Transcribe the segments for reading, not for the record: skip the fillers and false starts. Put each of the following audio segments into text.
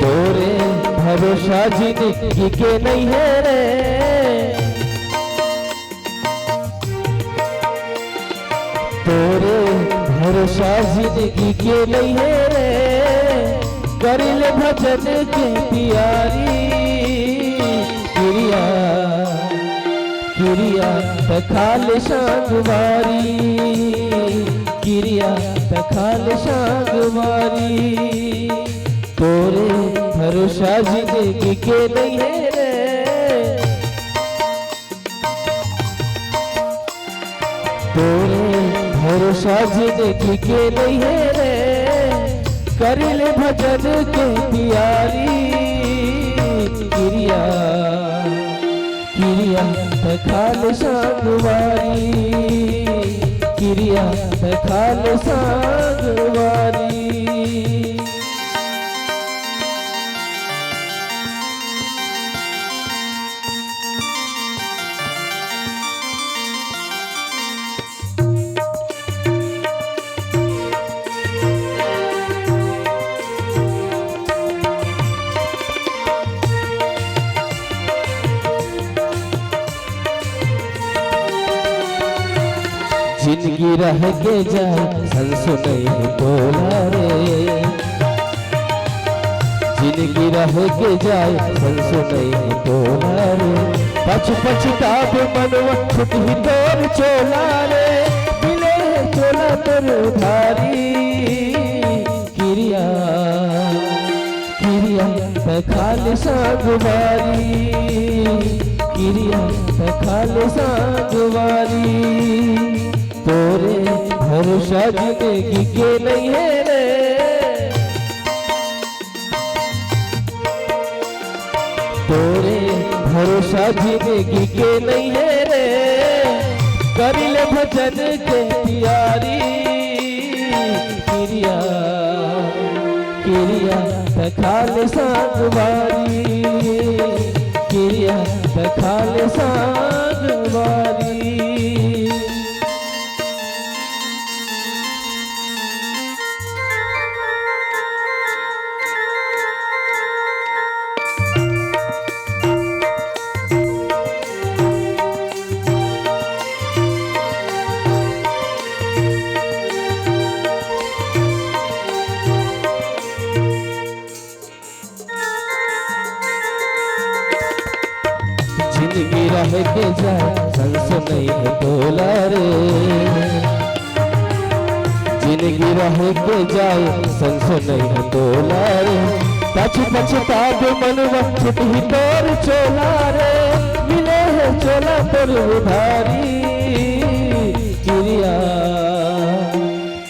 तोरे भरोसा जिंदगी के नहीं है रे, तोरे भरोसा जिंदगी के नहीं है रे, करिल भजन के प्यारी किरिया किरिया तखाल सांगवारी, किरिया तखाल सांगवारी, तोरे भरोसा जिंदगी के नहीं है रे, तोरे भरोसा जिंदगी के नहीं है रे, करिल भजन के प्यारी किरिया किरिया तखाल सांगवारी, किरिया तखाल सांगवारी। जिंदगी रह के जाए संसो नहीं बोला रे, जिंदगी रह के जाए संसो नहीं बोला रे, पछ पछताब मनवा छुट ही तोर चोला रे, मिले चोला तोर उधारी किरिया किरिया तखाल सांगवारी, किरिया तखाल सांगवारी, तोरे भरोसा जिंदगी के नहीं है रे, तोरे भरोसा जिंदगी के नहीं है रे, करिल भजन के प्यारी किरिया किरिया तखाल सांगवारी, किरिया तखाल सांगवारी। जिंदगी रह के जाए संसो नहीं बोला रे, जिंदगी रह के जाए संसो नहीं बोला रे, पछ पछताब मनवा छुट ही तोर चोला रे, मिले है चोला तोर उधारी किरिया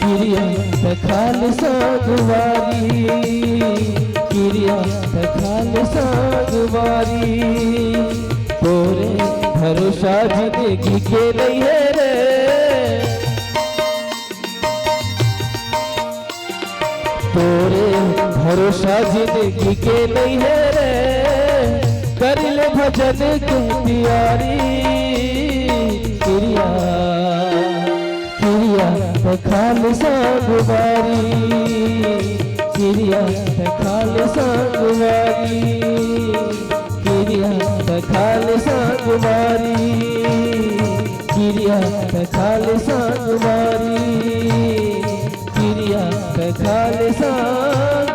किरिया तखाल सांगवारी, किरिया तखाल सांगवारी, तोरे भरोसा जिंदगी के नहीं है रे, तोरे भरोसा जिंदगी के नहीं है रे, करिल भजन के प्यारी किरिया किरिया तखाल सांगवारी, किरिया तखाल सांगवारी, किरिया तखाल सांगवारी, किरिया तखाल सांगवारी, किरिया तखाल सांगवारी।